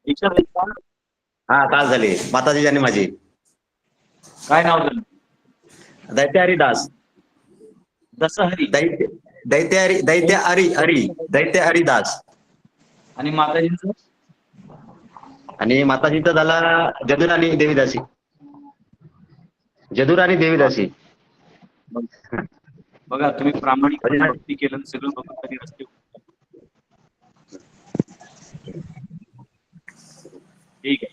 दीक्षा झाली का? हा काल झाली माताजी आणि माझी. काय नाव झालं? दैत्य हरिदास. दसहरी. दैत्य दैत्य हरिदास. आणि माताजींचं? आणि माताजीचा झाला जदुराणी देवीदासी. जदुराणी देवीदासी. बघा तुम्ही प्रामाणिकपणे म्हणजे भक्ती केलं सगळं बघून कधी रस्ते. ठीक है,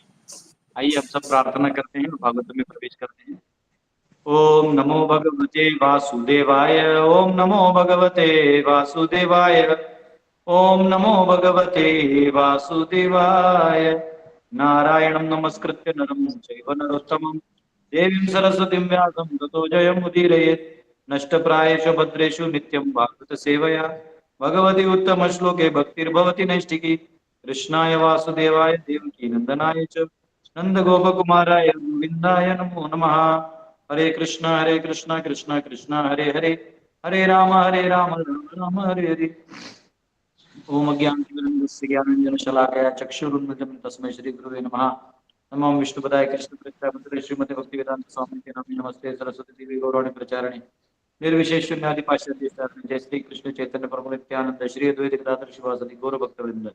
आइए हम सब प्रार्थना करते हैं, भागवत में प्रवेश करते हैं। ओम नमो भगवते वासुदेवाय। ओम नमो भगवते वासुदेवाय। ओम नमो भगवते वासुदेवाय। नारायणं नमस्कृत्य नरं चैव नरोत्तमं देवीं सरस्वतीं व्यासं ततो जयमुदीरयेत्। नष्टप्रायेषु भद्रेषु नित्यं भागवत सेवया भगवती उत्तम श्लोके भक्तिर्भवति नैष्टिकी। कृष्णाय वासुदेवाय देवकी नंदनाय च नंद गोपकुमाराय गोविंदाय नमो नमः। हरे कृष्णा कृष्णा कृष्णा हरे हरे हरे राम राम राम हरे हरे। ओम अज्ञानतिमिरन्धस्य ज्ञानाञ्जनशलाकया चक्षुरुन्मिलितं तस्मै श्रीगुरुवे नमः। नमो विष्णुपदाय कृष्णप्रेष्ठाय श्रीमते भक्तिवेदांत स्वामी नामे नमस्ते सरस्वती देवी गौरवाणी प्रचारिणे निर्विशेष शून्यादि पाश्चात्य जय श्री कृष्ण चैतन्य प्रभु नित्यानंद श्री अद्वैत गदाधर शिवासदि गौर भक्तवृंद।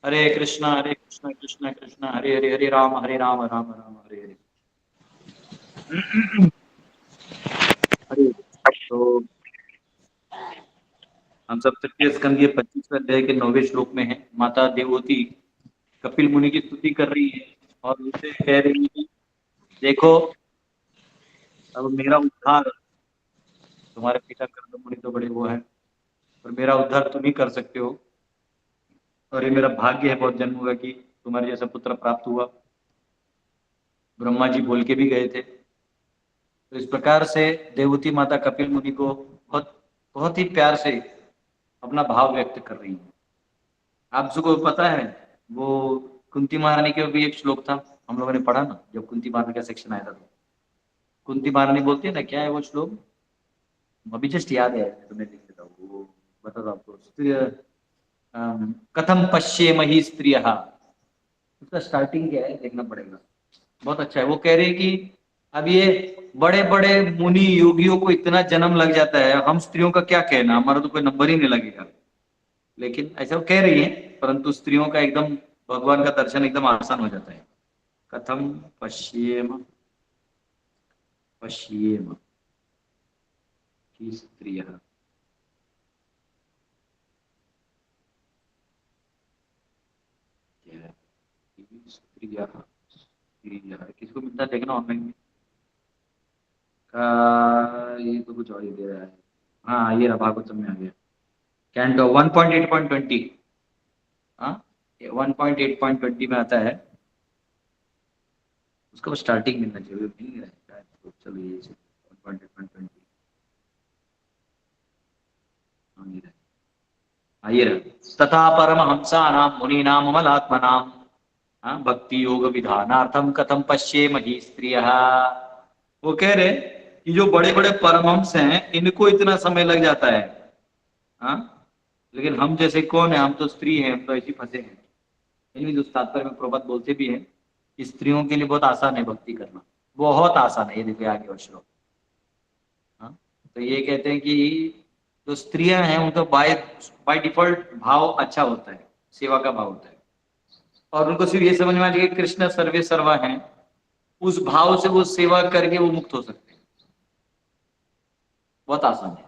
हरे कृष्णा कृष्णा कृष्णा हरे हरे हरे राम राम राम हरे हरे। हरे तो हम सब तृतीय स्कंद के 25वें अध्याय के 9वें श्लोक में है। माता देवहूति कपिल मुनि की स्तुति कर रही है और उनसे कह रही है कि देखो अब मेरा उद्धार, तुम्हारे पिता कर्दम मुनि तो बड़े वो है, और मेरा उद्धार तुम ही कर सकते हो, और ये मेरा भाग्य है बहुत जन्म हुआ कि तुम्हारे जैसा पुत्र प्राप्त हुआ। ब्रह्मा जी बोल के भी गए थे। तो इस प्रकार से देवहूति माता कपिल मुनि को बहुत बहुत ही प्यार से अपना भाव व्यक्त कर रही है। आप सबको पता है वो कुंती महारानी के भी एक श्लोक था, हम लोगों ने पढ़ा ना जब कुंती महारानी का सेक्शन आया था। तो कुंती महारानी बोलती है ना, क्या है वो श्लोक, अभी जस्ट याद है, तुम्हें लिख देता हूँ, वो बता दो आपको। कथम पश्येमहि स्त्रियः, उसका स्टार्टिंग क्या है देखना पड़ेगा, बहुत अच्छा है। वो कह रही कि अब ये बड़े बड़े मुनि योगियों को इतना जन्म लग जाता है, हम स्त्रियों का क्या कहना, हमारा तो कोई नंबर ही नहीं लगेगा। लेकिन ऐसा वो कह रही है, परंतु स्त्रियों का एकदम भगवान का दर्शन एकदम आसान हो जाता है। कथम पश्येम पश्येम ही स्त्रियः, स्त्रियः स्त्रियः, किसको मिलता है देखना ऑनलाइन में। ये तो कुछ और ही दे रहा है। हाँ ये रहा, भागवतम में आ गया। कैंटो 1.8.20, हाँ 1.8.20 में आता है, उसका स्टार्टिंग मिलना चाहिए, मिल नहीं रहा है। तो चलो ये 1.8.20 ये रहा। तथा परमहंसानां मुनीनां अमलात्मनां भक्ति योग विधानार्थम कथम पश्येमहि स्त्रियः। वो कह रहे कि जो बड़े बड़े परमहंस हैं इनको इतना समय लग जाता है, हाँ, लेकिन हम जैसे कौन है, हम तो स्त्री हैं, हम तो ऐसे फंसे हैं। इनमें जो तात्पर्य में प्रभात बोलते भी हैं कि स्त्रियों के लिए बहुत आसान है भक्ति करना, बहुत आसान है। ये देखिए आगे और श्लोक, हाँ, तो ये कहते हैं कि जो स्त्रियां हैं उनका बाय बाय डिफॉल्ट भाव अच्छा होता है, सेवा का भाव होता है, और उनको सिर्फ ये समझ में आ जाए कि कृष्ण सर्वे सर्वा है, उस भाव से वो सेवा करके वो मुक्त हो सकते हैं, बहुत आसान है।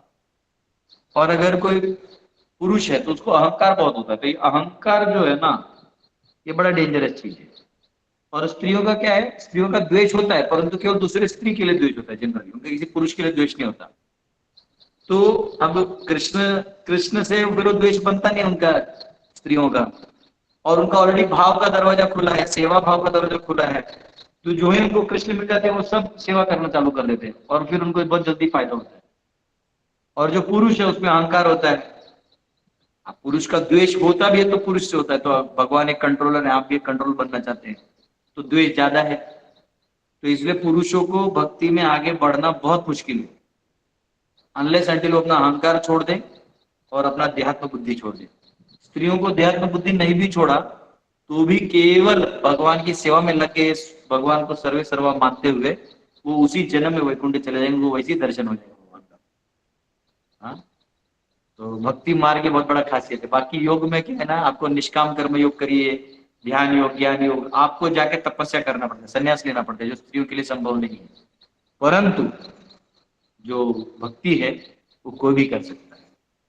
और अगर कोई पुरुष है तो उसको अहंकार बहुत होता है, तो ये अहंकार जो है ना ये बड़ा डेंजरस चीज है। और स्त्रियों का क्या है, स्त्रियों का द्वेष होता है, परंतु केवल दूसरे स्त्री के लिए द्वेष होता है जनरली, उनका किसी पुरुष के लिए द्वेष नहीं होता। तो अब कृष्ण कृष्ण से विरोध द्वेष बनता नहीं उनका स्त्रियों का, और उनका ऑलरेडी भाव का दरवाजा खुला है, सेवा भाव का दरवाजा खुला है। तो जो ही उनको कृष्ण मिल जाते हैं वो सब सेवा करना चालू कर देते हैं, और फिर उनको बहुत जल्दी फायदा होता है। और जो पुरुष है उसमें अहंकार होता है। पुरुष का द्वेष होता भी है तो पुरुष से होता है, तो भगवान एक कंट्रोलर है, आप भी एक कंट्रोल बनना चाहते हैं, तो द्वेष ज्यादा है। तो इसलिए पुरुषों को भक्ति में आगे बढ़ना बहुत मुश्किल है, अनलेस अंटिल वो अपना अहंकार छोड़ दें और अपना देहात्म बुद्धि छोड़ दें। स्त्रियों को देहात्म बुद्धि नहीं भी छोड़ा तो भी केवल भगवान की सेवा में लग के भगवान को सर्वे सर्वा मानते हुए वो उसी जन्म में वैकुंठ चले जाएंगे, वो वैसे ही दर्शन हो जाएगा भगवान का। हाँ, तो भक्ति मार्ग की बहुत बड़ा खासियत है। बाकी योग में क्या है ना, आपको निष्काम कर्म योग करिए, ध्यान योग, ज्ञान योग, आपको जाके तपस्या करना पड़ता है, संन्यास लेना पड़ता है, जो स्त्रियों के लिए संभव नहीं है। परंतु जो भक्ति है वो कोई भी कर सकता है।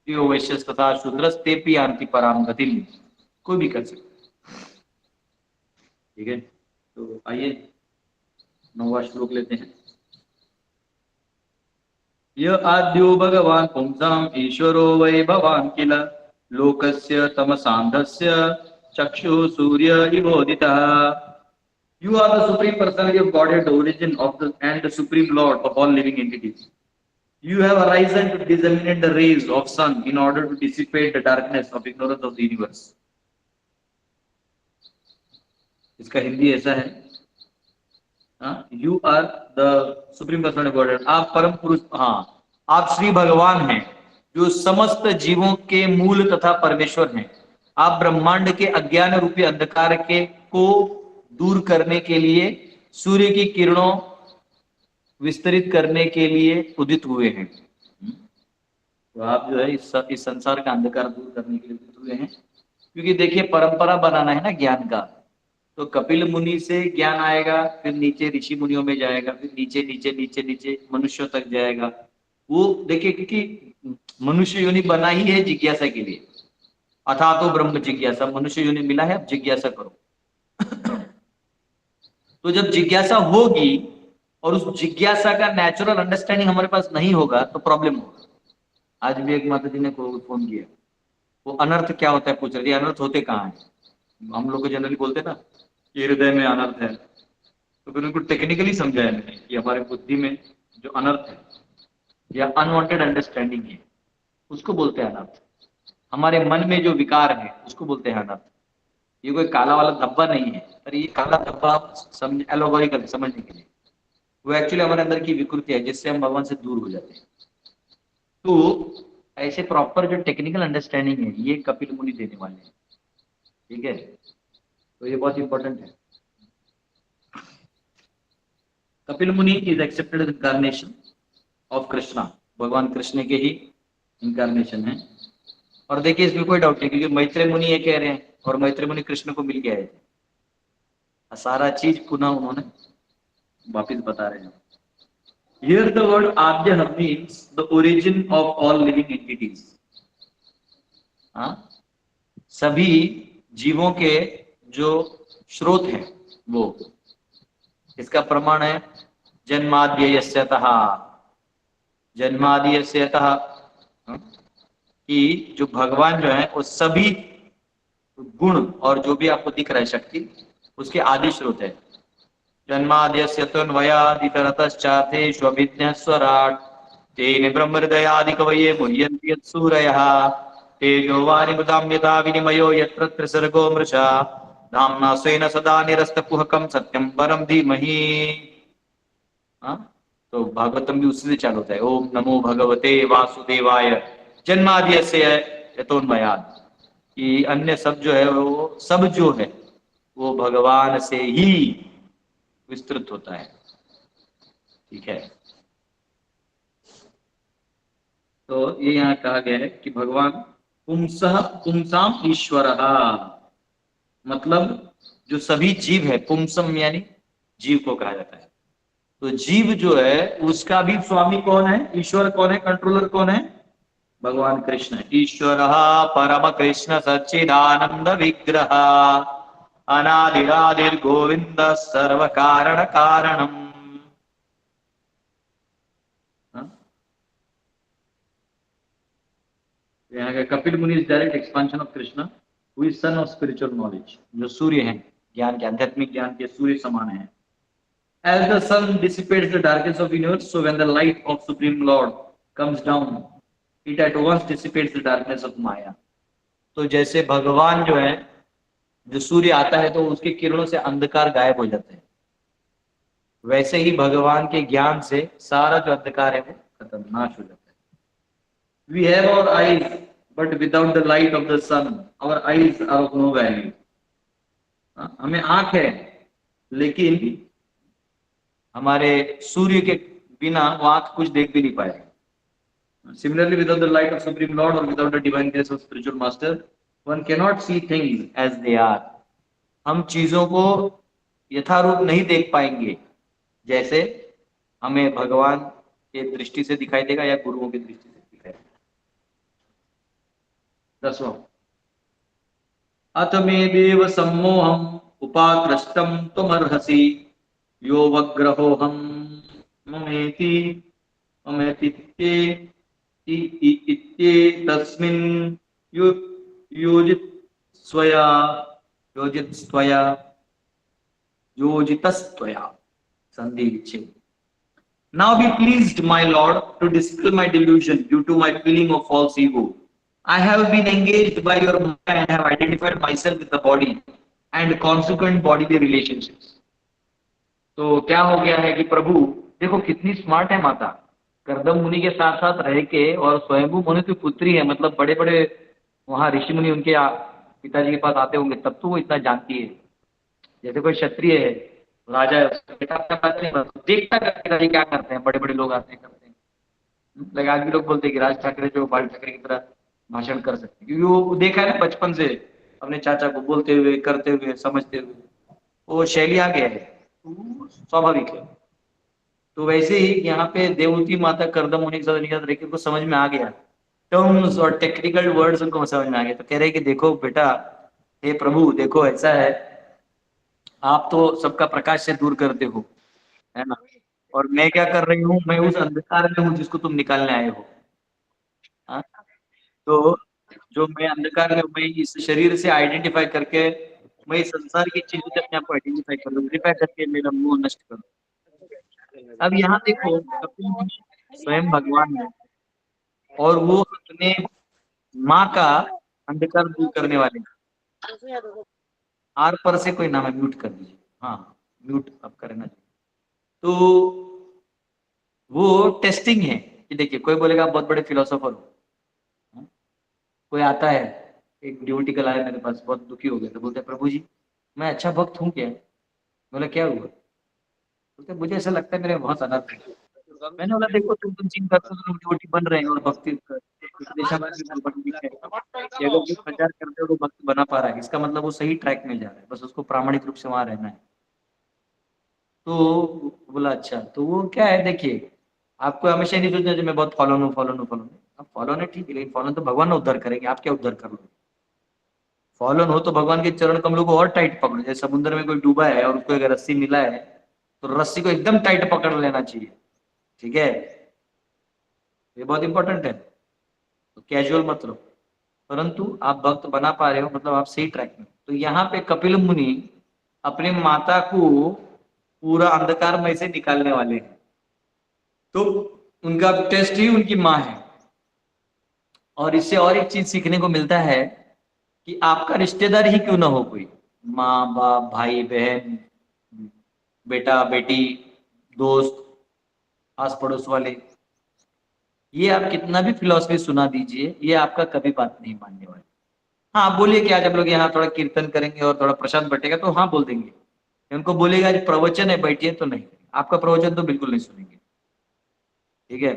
यो वैश्य तथा शूद्रस्तेपि यान्ति पराम गतिम, कोई भी कर सकता है। ठीक है, तो आइए 9वां श्लोक लेते हैं। य आद्यो भगवान पुंसाम ईश्वरो वै भवान किल लोकस्य तमसान्धस्य चक्षु सूर्य इवोदितः। You are the supreme personality of Godhead, the origin of the and the supreme Lord of all living entities. You have arisen to disseminate the rays of sun in order to dissipate the darkness of ignorance of the universe. इसका हिंदी ऐसा है, you are the supreme personality of God, आप परम पुरुष, हाँ आप श्री भगवान हैं जो समस्त जीवों के मूल तथा परमेश्वर हैं। आप ब्रह्मांड के अज्ञान रूपी अंधकार के को दूर करने के लिए, सूर्य की किरणों विस्तरित करने के लिए उदित हुए हैं। तो आप जो है इस संसार का अंधकार दूर करने के लिए उदित हुए हैं। क्योंकि देखिए परंपरा बनाना है ना ज्ञान का, तो कपिल मुनि से ज्ञान आएगा, फिर नीचे ऋषि मुनियों में जाएगा, फिर नीचे नीचे नीचे नीचे मनुष्यों तक जाएगा। वो देखिए क्योंकि मनुष्य योनि बना ही है जिज्ञासा के लिए, अथा तो ब्रह्म जिज्ञासा, मनुष्य योनि मिला है, अब जिज्ञासा करो। तो जब जिज्ञासा होगी और उस जिज्ञासा का नेचुरल अंडरस्टैंडिंग हमारे पास नहीं होगा तो प्रॉब्लम होगा। आज भी एक माता जी ने फोन किया, वो अनर्थ क्या होता है पूछ रही थी, अनर्थ होते कहाँ है। हम लोग जनरली बोलते ना कि हृदय में अनर्थ है, तो फिर उनको टेक्निकली समझाया मैंने कि हमारे बुद्धि में जो अनर्थ है या अनवांटेड अंडरस्टैंडिंग है उसको बोलते हैं अनर्थ। हमारे मन में जो विकार है उसको बोलते हैं अनर्थ। ये कोई काला वाला धब्बा नहीं है, पर ये काला धब्बा समझ एलोगोरिकल समझने के लिए, वो एक्चुअली हमारे अंदर की विकृति है जिससे हम भगवान से दूर हो जाते हैं। तो ऐसे प्रॉपर जो टेक्निकल अंडरस्टैंडिंग है ये कपिल मुनि देने वाले हैं। ठीक है, तो ये बहुत इंपॉर्टेंट है। कपिल मुनि is accepted incarnation of Krishna, भगवान कृष्ण के ही इनकारनेशन है। और देखिए इसमें कोई डाउट नहीं, क्योंकि मैत्रेय मुनि ये कह रहे हैं और मैत्रेय मुनि कृष्ण को मिल के आए थे, सारा चीज पुनः उन्होंने वापिस बता रहे हैं। Here the word Adyah means the origin of all living entities. सभी जीवों के जो स्रोत है वो, इसका प्रमाण है जन्माद्यस्यतः, जन्माद्यस्यतः कि जो भगवान जो है वो सभी गुण और जो भी आपको दिख रहा है शक्ति उसके आदि स्रोत है। जन्माद्यस्य तन्वयादितरतश्चार्थेष्वभिज्ञस्वराट् तेन ब्रह्महृदयादिकवये मुह्यन्ति यत्सूरयः तेजोवारि मृतां यथा विनिमयो यत्र त्रिसर्गो मृषा धाम्ना स्वेन सदा निरस्तकुहकं सत्यं परं धीमहि। तो भागवतम भी उसी से चालू होता है, ओम नमो भगवते वासुदेवाय जन्माद्यस्य यतोन्मयात्, कि अन्य सब जो है वो सब जो है वो भगवान से ही विस्तृत होता है। ठीक है, तो ये यहाँ कहा गया है कि भगवान पुंसः पुंसाम ईश्वरः, मतलब जो सभी जीव है, पुंसम यानी जीव को कहा जाता है। तो जीव जो है उसका भी स्वामी कौन है, ईश्वर कौन है, कंट्रोलर कौन है, भगवान कृष्ण है। ईश्वरः परम कृष्ण सच्चिदानंद विग्रह अनादिरादिर गोविंद सर्व कारण कारणम। यहाँ का कपिल मुनि is direct expansion of Krishna who is son of spiritual knowledge, जो सूर्य है ज्ञान के, आध्यात्मिक ज्ञान के सूर्य समान है। As the sun dissipates the darkness of the universe, so when the light of Supreme Lord comes down, it at once dissipates the darkness of Maya. तो जैसे भगवान जो है, जो सूर्य आता है तो उसकी किरणों से अंधकार गायब हो जाते हैं, वैसे ही भगवान के ज्ञान से सारा जो अंधकार है वो खत्म, नाश हो जाता है। We have our eyes, but without the light of the sun, our eyes are of no value. हमें आंख है, लेकिन हमारे सूर्य के बिना वो आंख कुछ देख भी नहीं पाएगा. Similarly, without the light of Supreme Lord or without the divine grace of spiritual master, one cannot see things as they are. हम चीजों को यथारूप नहीं देख पाएंगे जैसे हमें भगवान के दृष्टि से दिखाई देगा या गुरुओं की दृष्टि से दिखाई देगा. 10वां, अथ मे देव सम्मोहम उपाकृष्टम त्वमर्हसि यो वग्रहोऽहं ममेति ममेतित्ये तस्मिन् योजितस्त्वया संधि विच्छेद. Now be pleased, my Lord, to dispel my delusion due to my feeling of false ego. I have been engaged by your mind and have identified myself with the body and consequent bodily relationships. तो क्या हो गया है कि प्रभु देखो कितनी smart है माता, कर्दम मुनि के साथ साथ रह के, और स्वयंभू मुनि की पुत्री है, मतलब बड़े बड़े वहां ऋषि मुनि उनके पिताजी के पास आते होंगे तब तो वो इतना जानती है. जैसे कोई क्षत्रिय है, राजा है, बेटा देखता पिताजी क्या करते हैं, बड़े बड़े लोग आते हैं करते हैं. लगा आज भी लोग बोलते हैं कि राज ठाकरे जो बाल ठाकरे की तरह भाषण कर सकते हैं, क्योंकि वो देखा है ना बचपन से अपने चाचा को बोलते हुए, करते हुए, समझते हुए, वो शैली आ गया है, स्वाभाविक है. तो वैसे ही यहाँ पे देवती माता कर्दम मुनि के साथ रेखा को समझ में आ गया, टर्म्स और टेक्निकल वर्ड्स उनको समझ में आ गया. तो कह रहे कि देखो बेटा, हे प्रभु देखो ऐसा है, आप तो सबका प्रकाश से दूर करते हो, है ना, और मैं क्या कर रही हूँ, मैं उस अंधकार में हूँ जिसको तुम निकालने आए हो. हाँ? तो जो मैं अंधकार में, मैं इस शरीर से आइडेंटिफाई करके, मैं इस संसार की चीजों से अपने आप को आइडेंटिफाई कर लूँ, करके मेरा मुंह नष्ट करूँ. अब यहाँ देखो स्वयं भगवान है और वो अपने माँ का अंधकार दूर करने वाले. आर पर से कोई नाम है, म्यूट कर दीजिए. हाँ म्यूट अब करना चाहिए. तो वो टेस्टिंग है कि देखिए कोई बोलेगा बहुत बड़े फिलोसोफर हो, कोई आता है एक ड्यूटिकल आया मेरे पास, बहुत दुखी हो गया, तो बोलते प्रभु जी मैं अच्छा भक्त हूँ क्या. बोला क्या हुआ, बोलते मुझे ऐसा लगता है मेरे बहुत अनर्थ है. मैंने बोला देखो तुम चीन करते हो, तुम ड्यूटी बन रहे हो और भक्ति अगर जो प्रचार करते हो तो भक्त बना पा रहा है, इसका मतलब वो सही ट्रैक में जा रहा है, बस उसको प्रामाणिक रूप से वहां रहना है. तो बोला अच्छा, तो वो क्या है देखिए, आपको हमेशा नहीं सोचना मैं बहुत फॉलो हूँ. अब फॉलो नहीं ठीक है, लेकिन फॉलो तो भगवान उद्धार करेंगे, आप क्या उद्धार कर लो. फॉलन हो तो भगवान के चरण कमलों को और टाइट पकड़ो. जैसे समुद्र में कोई डूबा है और उसको एक रस्सी मिला है तो रस्सी को एकदम टाइट पकड़ लेना चाहिए. ठीक है, ये बहुत इंपॉर्टेंट है, तो कैजुअल मत रहो. परंतु आप भक्त बना पा रहे हो, मतलब आप सही ट्रैक में. तो यहाँ पे कपिल मुनि अपने माता को पूरा अंधकार में से निकालने वाले हैं. तो उनका टेस्ट ही उनकी माँ है. और इससे और एक चीज सीखने को मिलता है कि आपका रिश्तेदार ही क्यों ना हो, कोई माँ बाप भाई बहन बेटा बेटी दोस्त आस पड़ोस वाले, ये आप कितना भी फिलॉसफी सुना दीजिए, ये आपका कभी बात नहीं मानने वाले. हाँ बोलिए कि आज हम लोग यहाँ थोड़ा कीर्तन करेंगे और थोड़ा प्रसाद बटेगा, तो हाँ बोल देंगे. उनको बोलेगा आज प्रवचन है बैठिए, तो नहीं, आपका प्रवचन तो बिल्कुल नहीं सुनेंगे. ठीक है.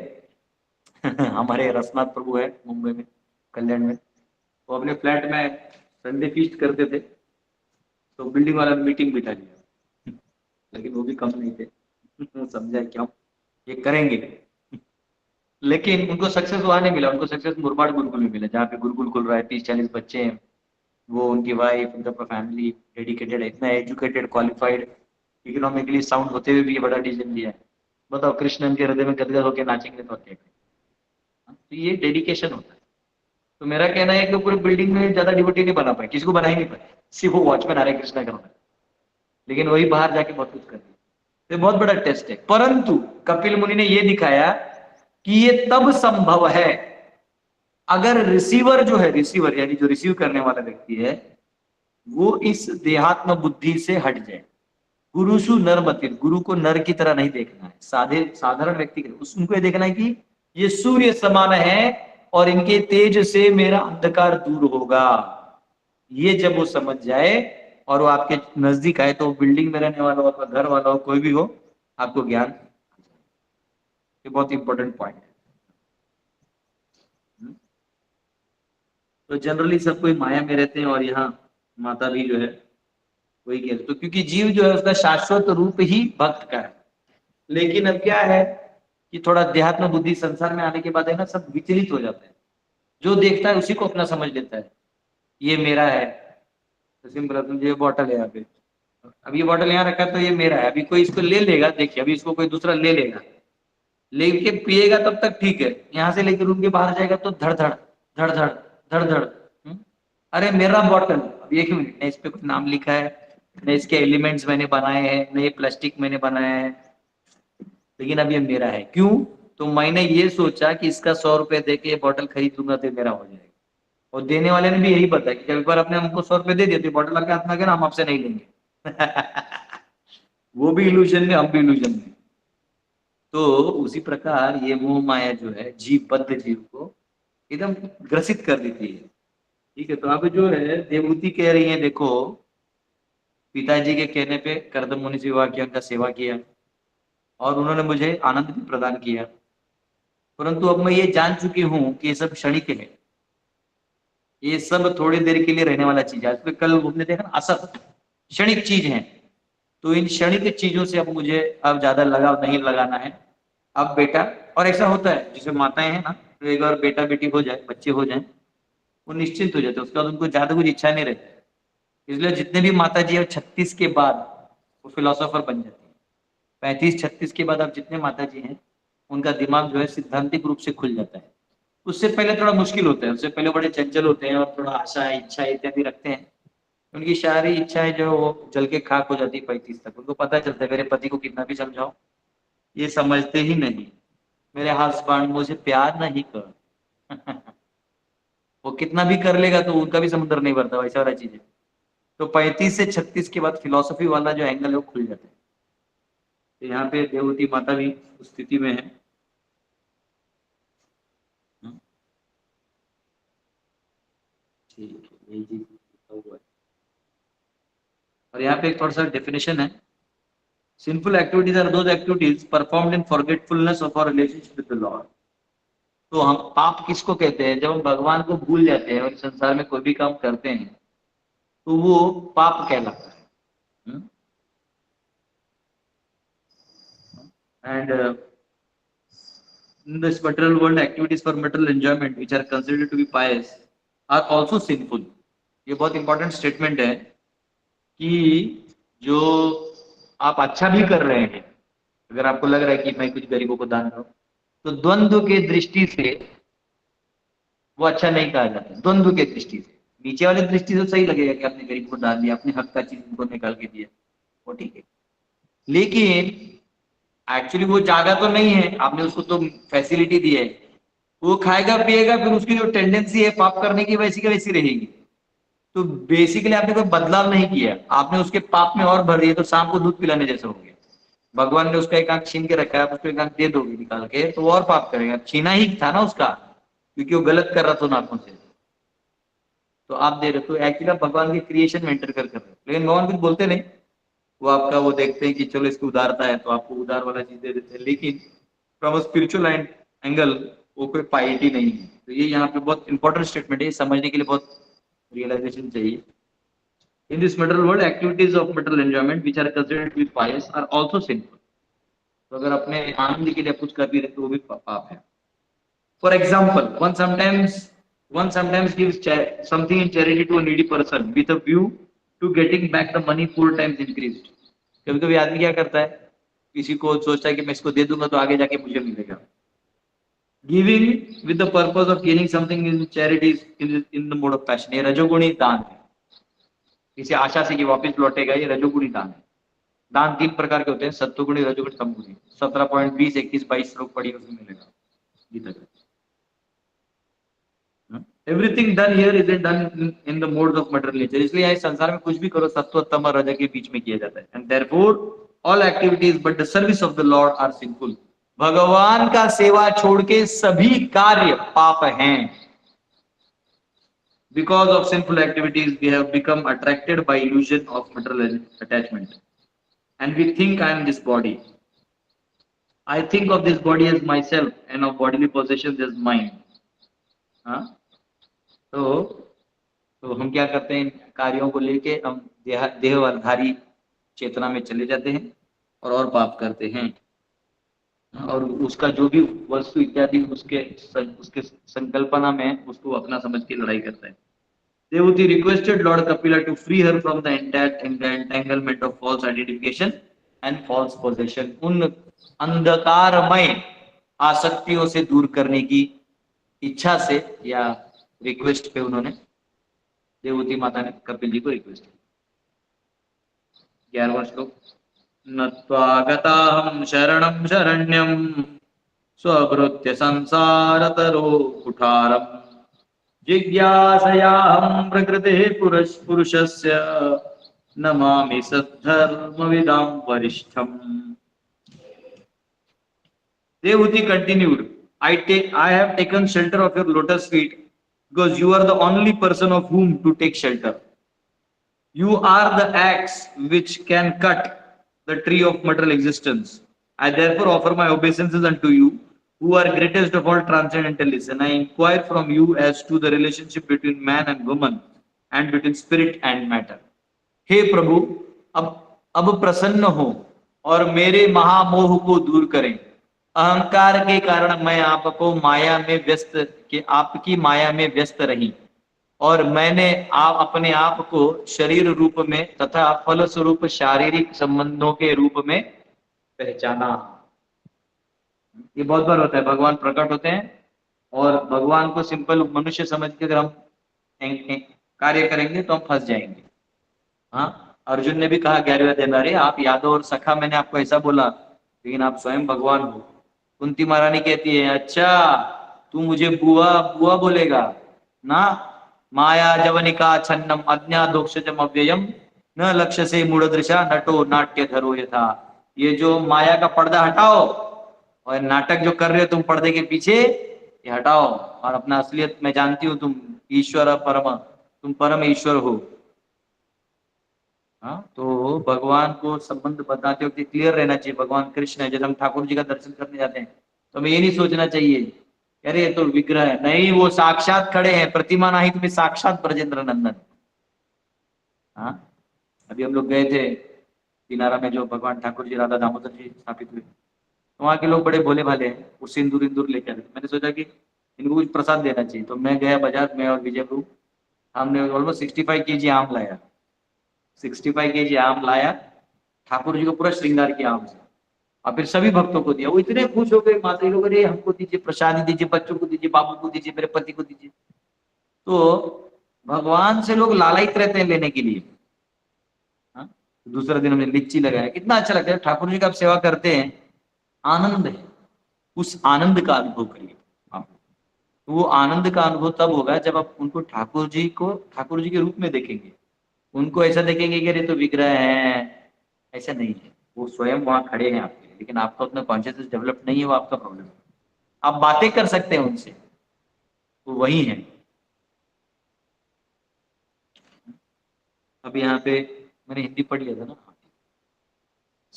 हमारे रसनाथ प्रभु है मुंबई में, कल्याण में, वो अपने फ्लैट में संडे फीस्ट करते थे, तो बिल्डिंग वाला मीटिंग बिठा लिया, लेकिन वो भी कम नहीं थे. समझा क्यों ये करेंगे, लेकिन उनको सक्सेस वहां नहीं मिला. उनको सक्सेस मुरबाड गुरुकुल में मिला, जहाँ पे गुरुकुल खुल रहा है, 30-40 बच्चे हैं, वो उनकी वाइफ उनका फैमिली डेडिकेटेड है, इतना एजुकेटेड क्वालिफाइड इकोनॉमिकली साउंड होते हुए भी ये बड़ा डिसीजन लिया है. बताओ कृष्ण उनके हृदय में गदगद होकर नाचेंगे तो क्या. तो ये डेडिकेशन होता है. तो मेरा कहना है कि पूरी बिल्डिंग में ज्यादा डिवोटी नहीं बना पाए, किसी को बना ही नहीं पाए, सिर्फ वो वॉचमैन हरे कृष्णा करना है, लेकिन वही बाहर जाके बहुत कुछ कर दिया. तो बहुत बड़ा टेस्ट है. परंतु कपिल मुनि ने यह दिखाया कि ये तब संभव है अगर रिसीवर जो है, रिसीवर यानी जो रिसीव करने वाला व्यक्ति है, वो इस देहात्म बुद्धि से हट जाए. गुरुसु नरमतिर, गुरु को नर की तरह नहीं देखना है, साधारण व्यक्ति उनको ये देखना है कि ये सूर्य समान है और इनके तेज से मेरा अंधकार दूर होगा. ये जब वो समझ जाए और वो आपके नजदीक आए, तो बिल्डिंग में रहने वाला हो, आपका घर वाला हो, कोई भी हो, आपको ज्ञान, ये बहुत इंपॉर्टेंट पॉइंट है। तो जनरली सब कोई माया में रहते हैं, और यहाँ माता भी जो है वही कह रहे, तो क्योंकि जीव जो है उसका शाश्वत रूप ही भक्त का है। लेकिन अब क्या है कि थोड़ा देहात्म बुद्धि संसार में आने के बाद है ना, सब विचलित हो जाता है, जो देखता है उसी को अपना समझ लेता है, ये मेरा है। तो सिंपल है, ये बॉटल है यहाँ पे, अब ये बॉटल यहाँ रखा है तो ये मेरा है, अभी कोई इसको ले लेगा, देखिए अभी इसको कोई दूसरा ले लेगा, लेके पिएगा तब तक ठीक है, यहाँ से लेके रूम के बाहर जाएगा तो धड़ धड़ धड़ धड़ धड़ धड़, अरे मेरा बॉटल, अब एक मिनट, न इस पे कुछ नाम लिखा है, न इसके एलिमेंट्स मैंने बनाए हैं, न ये प्लास्टिक मैंने बनाया है, लेकिन अब ये मेरा है। क्यों? तो मैंने ये सोचा कि इसका 100 रुपए दे के ये बॉटल खरीद लूंगा तो मेरा हो जाएगा, और देने वाले ने भी यही बताया कि एक बार आपने हमको 100 रुपए दे दिए तो बॉटल आपके हाथ में आ गया ना, हम आपसे नहीं लेंगे। वो भी इल्यूजन में, हम भी इल्यूजन में। तो उसी प्रकार ये मोह माया जो है जीव, बद्ध जीव को एकदम ग्रसित कर देती है। ठीक है, तो अब जो है देवहूति कह रही है, देखो पिताजी के कहने पे कर्दम मुनि से विवाह किया, उनका सेवा किया, और उन्होंने मुझे आनंद भी प्रदान किया, परंतु अब मैं ये जान चुकी हूँ कि ये सब क्षणिक है, ये सब थोड़ी देर के लिए रहने वाला चीज है। कल हमने देखा ना, असत क्षणिक चीज है, तो इन क्षणिक चीजों से अब मुझे अब ज्यादा लगाव नहीं लगाना है। अब बेटा, और ऐसा होता है जैसे माताएं हैं ना, तो एक बार बेटा बेटी हो जाए, बच्चे हो जाए, वो निश्चिंत हो जाते हैं, उसके बाद उनको ज्यादा कुछ इच्छा नहीं रहती। इसलिए जितने भी माता जी है 36 के बाद वो फिलोसोफर बन जाती है। 35-36 के बाद अब जितने माता जी हैं उनका दिमाग जो है सिद्धांतिक रूप से खुल जाता है। उससे पहले थोड़ा मुश्किल होता है, उससे पहले बड़े चंचल होते हैं और थोड़ा आशा इच्छा इत्यादि रखते हैं। उनकी सारी इच्छाएं जो वो जल के खाक हो जाती है 35 तक। उनको पता चलता है मेरे पति को कितना भी समझाओ ये समझते ही नहीं, मेरे हस्बैंड मुझे प्यार नहीं कर। वो कितना भी कर लेगा तो उनका भी समुद्र नहीं भरता, वैसा वाला चीज है। तो 35 से 36 के बाद फिलोसफी वाला जो एंगल है वो खुल जाता है। तो यहाँ पे देवती माता भी उस स्थिति में है। ठीक है, यही चीज लिखा हुआ है। और यहाँ पे एक थोड़ा सा डेफिनेशन है, sinful activities are those activities performed in forgetfulness of our relationship with the Lord. तो हम पाप किसको कहते हैं? जब हम भगवान को भूल जाते हैं और संसार में कोई भी काम करते हैं तो वो पाप कहलाता है। And in this material world, activities for material enjoyment which are considered to be pious are also sinful। ये बहुत इंपॉर्टेंट स्टेटमेंट है कि जो आप अच्छा भी कर रहे हैं, अगर आपको लग रहा है कि मैं कुछ गरीबों को दान करूं, तो द्वंद्व के दृष्टि से वो अच्छा नहीं कहा जाता। द्वंद्व के दृष्टि से, नीचे वाले दृष्टि से सही लगेगा कि आपने गरीब को दान दिया, अपने हक का चीज उनको निकाल के दिया, वो ठीक है। लेकिन एक्चुअली वो जागा तो नहीं है, आपने उसको तो फैसिलिटी दी है, वो खाएगा पिएगा, फिर उसकी जो टेंडेंसी है पाप करने की वैसी की वैसी रहेगी। तो बेसिकली आपने कोई बदलाव नहीं किया, आपने उसके पाप में और भर दिया, तो शाम को दूध पिलाने जैसा हो गया। भगवान ने उसका एक आंख छीन के रखा है, आप उसको एक आंख दे दोगे निकाल के तो वो और पाप करेगा। छीना ही था ना उसका, क्योंकि वो गलत कर रहा था उन आंखों से, तो आप दे रहे हो। तो एक्चुअली आप भगवान के क्रिएशन में एंटर कर रहे हो, लेकिन भगवान कुछ बोलते नहीं, वो आपका वो देखते हैं कि चलो इसकी उदारता है तो आपको उदार वाला चीज दे देते हैं, लेकिन फ्रॉम स्पिरिचुअल एंगल वो कोई पाइटी नहीं है। तो ये यहाँ पे बहुत इंपॉर्टेंट स्टेटमेंट है, समझने के लिए बहुत रियलाइजेशन चाहिए। In this material world activities of material enjoyment which are considered to be pious are also sinful. तो अगर अपने आनंद के लिए कुछ कर भी रहे तो वो भी पाप है। For example, one sometimes gives something in charity to a needy person with a view to getting back the money 4 times increased। कभी कभी आदमी क्या करता है, किसी को सोचता है कि मैं इसको दे दूंगा तो आगे जाके मुझे मिलेगा। Giving with the purpose of gaining something in charity in the mode of passion, ये रजोगुणी दान है। इसे आशा से कि वापस लौटेगा, ये रजोगुणी दान है। दान 3 प्रकार के होते हैं, सत्वगुणी, रजोगुणी, तमगुणी। 17.20, 21, 22 श्लोक पढ़िए, उसमें मिलेगा गीता का। Everything done here is done in the modes of material nature. इसलिए इस संसार में कुछ भी करो सत्व, तम और रज के बीच में किया जाता है। And therefore all activities but the service of the Lord are sinful. भगवान का सेवा छोड़ के सभी कार्य पाप हैं। Because of sinful activities, we have become attracted by illusion of material attachment, and we think I am this body. I think of this body as myself, and of bodily possessions as mine. हाँ? तो तो हम क्या करते हैं, इन कार्यों को लेके हम देहधारी चेतना में चले जाते हैं और पाप करते हैं, और उसका जो भी वस्तु इत्यादि उसके संकल्पना में उसको अपना समझ के लड़ाई करता है। Devati requested Lord Kapila to free her from the entanglement of false identification and false possession. उन अंधकारमय आसक्तियों से दूर करने की इच्छा से या रिक्वेस्ट पे उन्होंने, देवती माता ने कपिल जी को रिक्वेस्ट की। 11वां श्लोक, नत्वागताहं शरणं शरण्यं स्वभृत्य संसारतरो कुठारम् जिज्ञासयाहं प्रकृतेः पुरुषस्य Namami सद्धर्मविदां वरिष्ठम्। Devuti continued, I have taken shelter of your lotus feet because you are the only person of whom to take shelter. You are the axe which can cut the tree of material existence. I therefore offer my obeisances unto you, who are greatest of all transcendentalists, and I inquire from you as to the relationship between man and woman and between spirit and matter. हे प्रभु, अब प्रसन्न हो और मेरे महामोह को दूर करें। अहंकार के कारण मैं आपको माया में आपकी माया में व्यस्त रही, और मैंने अपने आप को शरीर रूप में तथा फल स्वरूप शारीरिक संबंधों के रूप में पहचाना। ये बहुत बार होता है, भगवान प्रकट होते हैं और भगवान को सिंपल मनुष्य समझ के अगर हम कार्य करेंगे तो हम फंस जाएंगे। हाँ, अर्जुन ने भी कहा 11वें अध्याय में, अरे आप यादव और सखा मैंने आपको ऐसा बोला, लेकिन आप स्वयं भगवान हो। कुंती महारानी कहती है, अच्छा तू मुझे बुआ बुआ बोलेगा ना, माया जवनिका छन्नम अज्ञादोक्षजम अव्ययम न लक्ष्य से मूढ़दृशा नटो नाट्य धरो यथा। ये जो माया का पर्दा हटाओ और नाटक जो कर रहे हो तुम पर्दे के पीछे, ये हटाओ और अपना असलियत मैं जानती हूँ, तुम ईश्वर तुम परम ईश्वर हो। हाँ, तो भगवान को संबंध बताते वक्त क्लियर रहना चाहिए, भगवान कृष्ण है। जब हम ठाकुर जी का दर्शन करने जाते हैं तो हमें ये नहीं सोचना चाहिए अरे ये तो विग्रह है, नहीं, वो साक्षात खड़े हैं, प्रतिमा नहीं तुम्हें, साक्षात ब्रजेंद्र नंदन। हाँ, अभी हम लोग गए थे दिनारा में, जो भगवान ठाकुर जी राधा दामोदर जी स्थापित हुए, तो वहाँ के लोग बड़े भोले भाले हैं, वो सिंदूर इंदूर लेकर आए। मैंने सोचा कि इनको कुछ प्रसाद देना चाहिए, तो मैं गया बाजार में और विजय प्रभु, हमने ऑलमोस्ट 65 kg आम लाया, 65 kg आम लाया, ठाकुर जी को पूरा श्रृंगार किया आम से, और फिर सभी भक्तों को दिया। वो इतने खुश हो गए, माता लोग, अरे हमको दीजिए, प्रसादी दीजिए, बच्चों को दीजिए, बाबू को दीजिए, मेरे पति को दीजिए। तो भगवान से लोग लालायित रहते हैं लेने के लिए। हाँ? दूसरा दिन हमने लीची लगाया, कितना अच्छा लगता है, ठाकुर जी का आप सेवा करते हैं, आनंद है, उस आनंद का अनुभव करिए आप। तो वो आनंद का अनुभव तब होगा जब आप उनको ठाकुर जी के रूप में देखेंगे। उनको ऐसा देखेंगे कि अरे तो विग्रह है, ऐसा नहीं है, वो स्वयं वहां खड़े हैं आपके लिए, लेकिन आपका उतना कॉन्शियसनेस डेवलप नहीं है, वो आपका प्रॉब्लम है। आप बातें कर सकते हैं उनसे, वो वही है। अब यहाँ पे मैंने हिंदी पढ़ लिया था ना।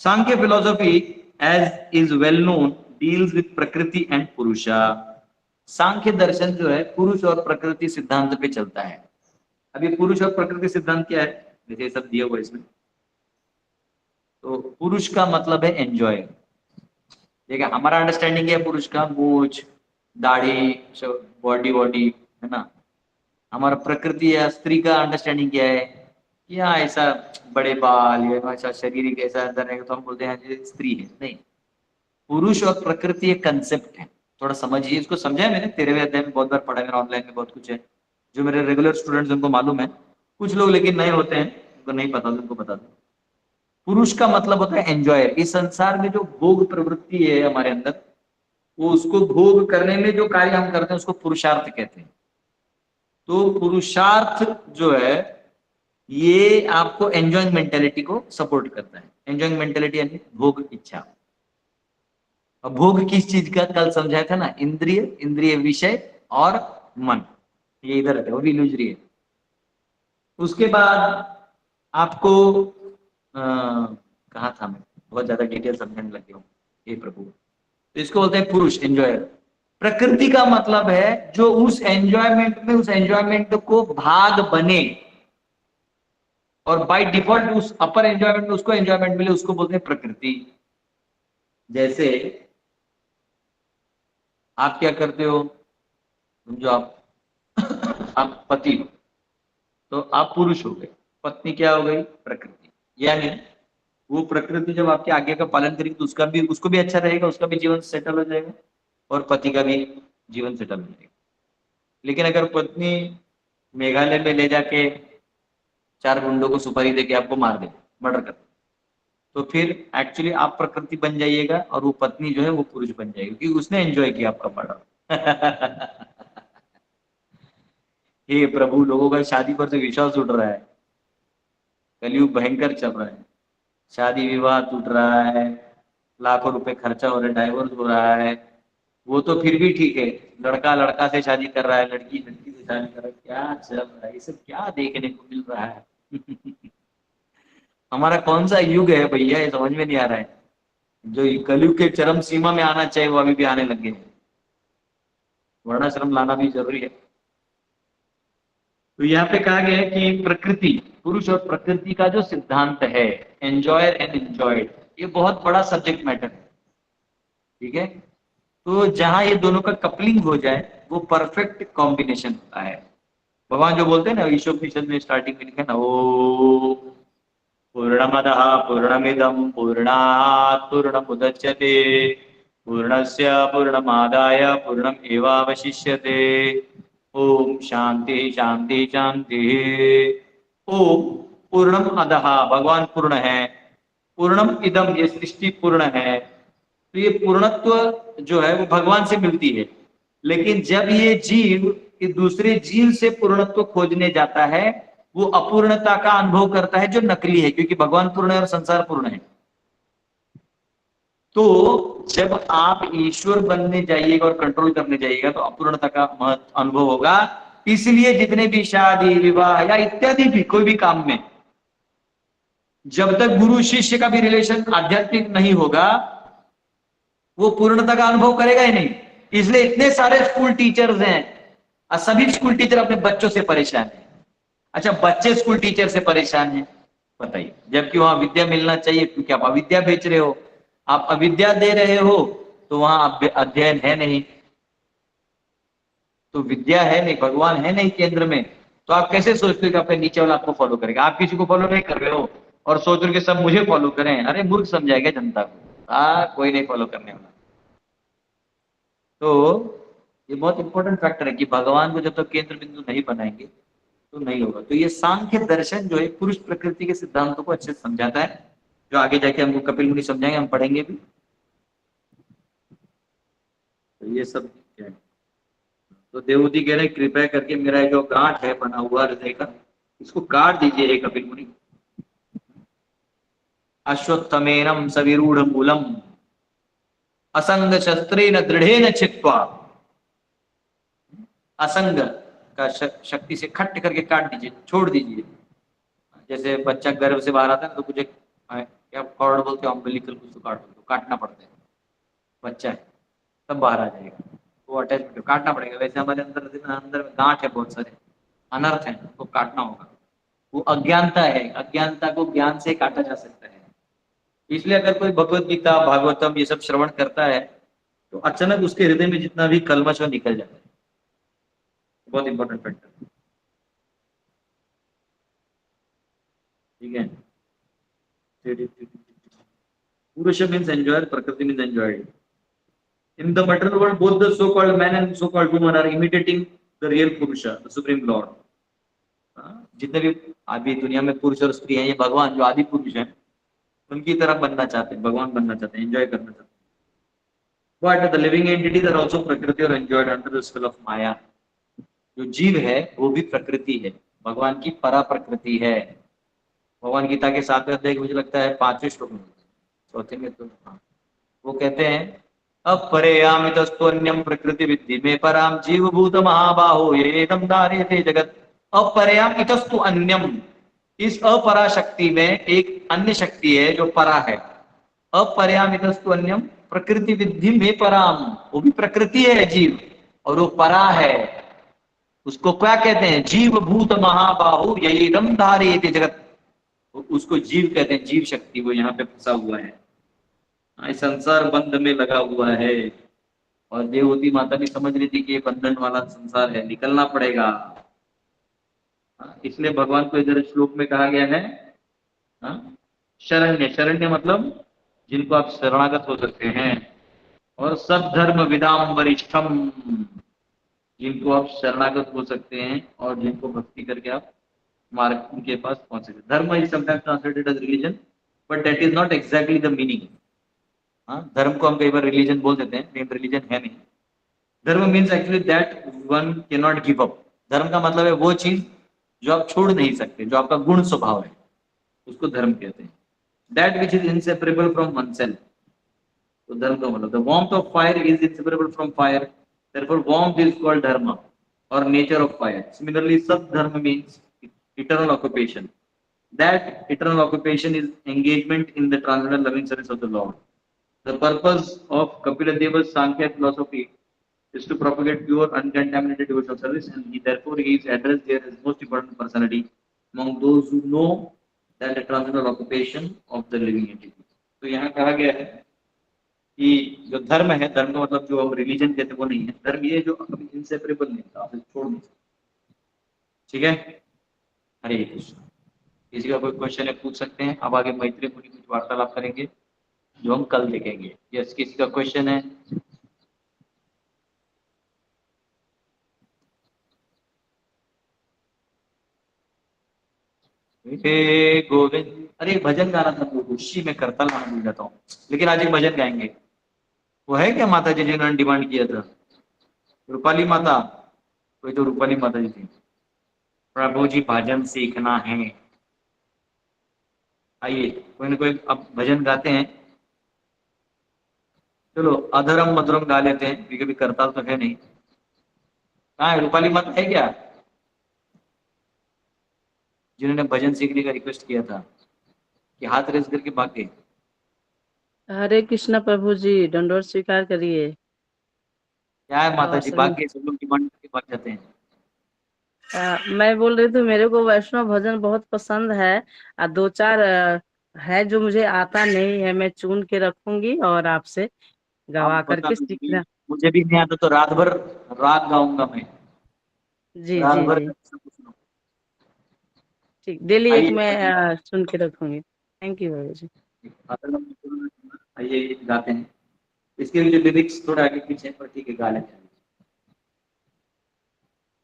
Sankhya philosophy as is well known deals with prakriti and purusha. Sankhya दर्शन जो है पुरुष और प्रकृति सिद्धांत पे चलता है। अभी पुरुष और प्रकृति सिद्धांत क्या है, जैसे सब दिया हुआ इसमें, तो पुरुष का मतलब है एंजॉय। देखिए हमारा अंडरस्टैंडिंग है पुरुष का, मूछ, दाढ़ी, बॉडी वॉडी, है ना। हमारा प्रकृति या स्त्री का अंडरस्टैंडिंग क्या है, या ऐसा बड़े बाल या ऐसा शरीर ऐसा अंदर रहेगा तो हम बोलते हैं ये स्त्री है। नहीं, पुरुष और प्रकृति एक कंसेप्ट है, थोड़ा समझिए इसको। समझा है मैंने 13वें अध्याय में बहुत बार पढ़ा है, मेरा ऑनलाइन में बहुत कुछ है जो मेरे रेगुलर स्टूडेंट्स उनको मालूम है, कुछ लोग लेकिन नए होते हैं उनको नहीं पता, उनको बता दो। पुरुष का मतलब होता है एंजॉयर। इस संसार में जो भोग प्रवृत्ति है हमारे अंदर, वो उसको भोग करने में जो कार्य हम करते हैं उसको पुरुषार्थ कहते हैं। तो पुरुषार्थ जो है ये आपको एंजॉइंग मेंटेलिटी को सपोर्ट करता है। एंजॉइंग मेंटेलिटी यानी भोग इच्छा। अब भोग किस चीज का कल समझाया था ना, इंद्रिय, इंद्रिय विषय और मन, ये इधर है, वो भी इल्यूजरी है। उसके बाद आपको कहा था मैं, बहुत ज्यादा डिटेल समझने लग गया हूँ, हे प्रभु। तो इसको बोलते हैं पुरुष, एंजॉयर। प्रकृति का मतलब है जो उस एंजॉयमेंट में, उस एंजॉयमेंट को भाग बने और बाय डिफॉल्ट उस अपर एंजॉयमेंट में उसको एंजॉयमेंट मिले, उसको बोलते हैं प्रकृति। जैसे आप क्या करते हो, समझो आप पति हो, तो आप पुरुष हो गए, पत्नी क्या हो गई, प्रकृति। यानी वो प्रकृति जब आपके आज्ञा का पालन करेगी तो उसका भी, उसको भी अच्छा रहेगा, उसका भी जीवन सेटल हो जाएगा और पति का भी जीवन सेटल हो जाएगा। लेकिन अगर पत्नी मेघालय में ले जाके 4 गुंडों को सुपारी देके आपको मार दे, मर्डर कर, तो फिर एक्चुअली आप प्रकृति बन जाइएगा और वो पत्नी जो है वो पुरुष बन जाएगी, क्योंकि उसने एंजॉय किया आपका मर्डर। हे प्रभु, लोगों का शादी पर से विश्वास उठ रहा है, कलयुग भयंकर चल रहा है, शादी विवाह टूट रहा है, लाखों रुपए खर्चा हो रहा है, डाइवोर्स हो रहा है। वो तो फिर भी ठीक है, लड़का लड़का से शादी कर रहा है, लड़की लड़की से शादी कर रहा है, क्या चल रहा है, ये सब क्या देखने को मिल रहा है। हमारा कौन सा युग है भैया, ये समझ में नहीं आ रहा है। जो कलयुग के चरम सीमा में आना चाहिए वो अभी भी आने लगे हैं। वर्णाश्रम लाना भी जरूरी है। तो यहाँ पे कहा गया है कि प्रकृति, पुरुष और प्रकृति का जो सिद्धांत है, एंजॉयर एंड एंजॉयड, ये बहुत बड़ा सब्जेक्ट मैटर है। ठीक है, तो जहां ये दोनों का कपलिंग हो जाए वो परफेक्ट कॉम्बिनेशन होता है। भगवान जो बोलते हैं ना, ईशोपनिषद में स्टार्टिंग में लिखा है ना, ओ पूर्णमदः पूर्णमिदं पूर्णात् पूर्णमुदच्यते पूर्णस्य पूर्णमादाय पूर्णमेवावशिष्यते। ओम शांति शांति शांति। ओम पूर्णम अदः, भगवान पूर्ण है, पूर्णम इदम, ये सृष्टि पूर्ण है। तो ये पूर्णत्व जो है वो भगवान से मिलती है। लेकिन जब ये जीव ये दूसरे जीव से पूर्णत्व खोजने जाता है, वो अपूर्णता का अनुभव करता है जो नकली है, क्योंकि भगवान पूर्ण है और संसार पूर्ण है। तो जब आप ईश्वर बनने जाइएगा और कंट्रोल करने जाइएगा तो अपूर्णता का महत्व अनुभव होगा। इसलिए जितने भी शादी विवाह या इत्यादि भी कोई भी काम में, जब तक गुरु शिष्य का भी रिलेशन आध्यात्मिक नहीं होगा, वो पूर्णता का अनुभव करेगा ही नहीं। इसलिए इतने सारे स्कूल टीचर्स हैं और सभी स्कूल टीचर अपने बच्चों से परेशान हैं। अच्छा, बच्चे स्कूल टीचर से परेशान हैं, बताइए, जबकि वहां विद्या मिलना चाहिए, क्योंकि आप अविद्या बेच रहे हो, आप अविद्या दे रहे हो, तो वहां अध्ययन है नहीं, तो विद्या है नहीं, भगवान है नहीं केंद्र में। तो आप कैसे सोचते हो कि अपने नीचे वाला आपको फॉलो करेगा? आप किसी को फॉलो नहीं कर रहे हो और सोच रहे हो कि सब मुझे फॉलो करें। अरे मूर्ख समझाएगा जनता को, कोई नहीं फॉलो करने वाला। तो ये बहुत इंपॉर्टेंट फैक्टर है कि भगवान को जब तक केंद्र बिंदु नहीं बनाएंगे तो नहीं होगा। तो ये सांख्य दर्शन जो है पुरुष प्रकृति के सिद्धांतों को अच्छे से समझाता है, जो आगे जाके हमको कपिल मुनि समझाएंगे, हम पढ़ेंगे भी। तो ये सब क्या है, तो देवूति कह रहे कृपया करके मेरा जो गांठ है बना हुआ हृदय का, इसको काट दीजिए हे कपिल मुनि। अश्वत्थमेनम सविरूढ़ मूलम असंग शस्त्रेण दृढ़ेन छित्त्वा, असंग का शक्ति से खट करके काट दीजिए, छोड़ दीजिए। जैसे बच्चा गर्भ से बाहर आता है तो कुछ एक क्या कॉर्ड बोलते हो, अम्बिलिकल कुछ तो काटना पड़ता है, बच्चा है तब बाहर आ जाएगा, वो अटैचमेंट काटना पड़ेगा। वैसे हमारे अंदर अंदर गांठ है, बहुत सारे अनर्थ है, उसको काटना होगा। वो अज्ञानता है, अज्ञानता को ज्ञान से काटा जा सकता है। इसलिए अगर कोई भगवत गीता भागवतम ये सब श्रवण करता है तो अचानक उसके हृदय में जितना भी कलमश वो निकल जाता है। बहुत इंपॉर्टेंट फैक्टर, ठीक है। पुरुष मीन्स एंजॉयर, प्रकृति means enjoyed. In the material world, both the so-called man and so-called woman are imitating the real Purusha, the Supreme Lord. जितने भी अभी दुनिया में पुरुष और स्त्री हैं, ये भगवान जो आदि पुरुष हैं उनकी तरह बनना चाहते हैं, भगवान बनना चाहते हैं, एंजॉय करना चाहते हैं। But the living entities are also प्रकृति और enjoyed under the spell of माया। जो जीव है वो भी प्रकृति है, भगवान की परा प्रकृति है। भगवान गीता के 7वें अध्याय मुझे लगता है 5वें श्लोक में, चौथे में तो हाँ, वो कहते हैं अपरेयामितस्तोन्यम प्रकृति विद्धि में पराम जीवभूत महाबाहो ये तम धार्यते जगत अपरयाम इतस्तु अन्यम, इस अपरा शक्ति में एक अन्य शक्ति है जो परा है। अपरयाम इतस्तु अन्यम प्रकृति विद्धि में पराम, वो भी प्रकृति है जीव और वो परा है। उसको क्या कहते हैं? जीव भूत महाबाहु यही रम धारे जगत, उसको जीव कहते हैं, जीव शक्ति वो यहाँ पे फंसा हुआ है, इस संसार बंध में लगा हुआ है। और देवहूति माता भी समझ रही थी कि ये बंधन वाला संसार है, निकलना पड़ेगा। इसलिए भगवान को इधर श्लोक में कहा गया है शरण्य। शरण्य मतलब जिनको आप शरणागत हो सकते हैं, और सब धर्म विदाम वरिष्ठम, जिनको आप शरणागत हो सकते हैं और जिनको भक्ति करके आप मार्ग उनके पास पहुंच सकते। Dharma is sometimes translated as religion, but that is not exactly the meaning. धर्म को हम कई बार रिलीजन बोल देते हैं, लेकिन रिलीजन है नहीं। धर्म means actually that one can not give up. धर्म का मतलब है वो चीज जो आप छोड़ नहीं सकते, जो आपका गुण स्वभाव है, उसको धर्म कहते हैं। That which is inseparable from one self, तो धर्म का मतलब the warmth of fire is inseparable from fire, therefore warmth is called धर्म or nature of fire. Similarly, Sadharma means eternal occupation. That eternal occupation is engagement in the transcendental loving service of the Lord. The purpose of Kapila Deva's Sankhya philosophy is to propagate pure, uncontaminated devotional service, and therefore he is addressed there as most important personality among those who know that the transcendental occupation of the living entity. तो यहाँ कहा गया है कि जो धर्म है, धर्म का मतलब जो हम रिलीजन कहते हैं वो नहीं है। धर्म ये जो कभी इनसेपरेबल नहीं था, आपसे छोड़ नहीं सकते। ठीक है, हरे कृष्ण। किसी का कोई क्वेश्चन है पूछ सकते हैं। अब आगे मैत्री मुनि कुछ वार्तालाप करेंगे जो हम कल देखेंगे। यस, किसी का क्वेश्चन है? हे गोविंद, अरे भजन गाना था उसी में करताल गाना भूल जाता हूँ, लेकिन आज एक भजन गाएंगे। वो है क्या माता जी जिन्होंने डिमांड किया था? रूपाली माता, कोई तो रूपाली माता जी थी। प्रभु जी भजन सीखना है, आइए कोई ना कोई अब भजन गाते हैं। चलो अधरम मधुरम गा लेते हैं, क्योंकि कभी करताल तो है नहीं। कहाँ है रूपाली माता, है क्या जिन्होंने भजन सीखने का रिक्वेस्ट किया था? कि हाथ रेस करके भाग गए? हरे कृष्णा प्रभु जी, दंडोत स्वीकार करिए। क्या है माता और जी, सभी भाग गए? सब लोग डिमांड करके भाग जाते हैं। मैं बोल रही थी मेरे को वैष्णव भजन बहुत पसंद है। दो चार है जो मुझे आता नहीं है, मैं चुन के रखूंगी और आपसे गवा आप बता करके दीजिए, सीखना। मुझे भी नहीं आता तो रात भर राग गाऊंगा मैं, जी रात जी भर जी, सब कुछ सुनो। ठीक, डेली एक आइए मैं आइए चुन के रखूंगी। थैंक यू बाबू जी। आइए गाते हैं। इसके लिए लिरिक्स थोड़ा आगे पीछे, पर ठीक है गा लेते हैं।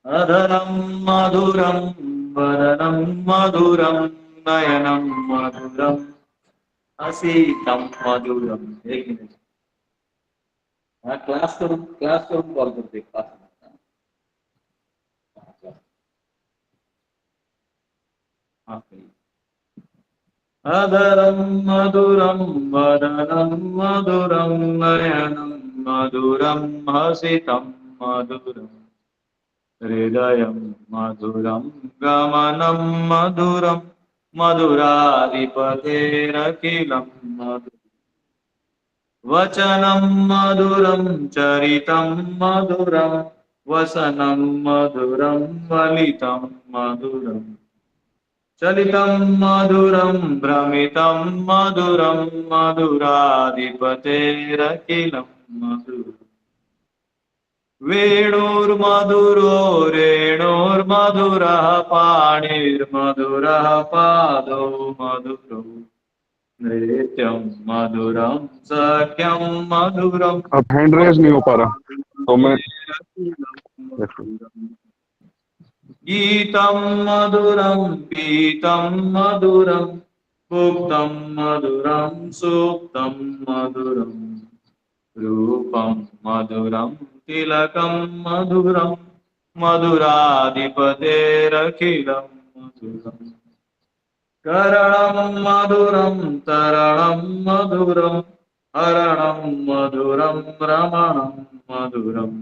अधरम मधुरम वदनम मधुरम नयनम मधुरम असीतम मधुरम। एक मिनट, हाँ क्लास करूँ कॉल करते क्लास। हाँ अधरम मधुरम वदनम मधुरम नयनम मधुरम हसितम मधुरम हृदयं मधुरं गमनं मधुरं मधुराधिपतेरखिलं मधुरं वचनं मधुरं चरितं मधुरं वसनं मधुरं वलितं मधुरम् चलितं मधुरं भ्रमितं मधुरं मधुराधिपतेरखिलं मधुरम् वेणुर्मधुरो रेणुर्मधुरः पाणिर्मधुरः पादौ मधुरौ नृत्यं मधुरं सख्यं मधुरं अब हैंड रेज नहीं हो पा रहा तो मैं गीतं मधुरं पीतं मधुरं भुक्तं मधुरं सुप्तं मधुरम् रूपं मधुरं तिलकं मधुरं मधुराधिपतेरखिलं मधुरम् करणं मधुरं तरणं मधुरं हरणं मधुरं रमणं मधुरम्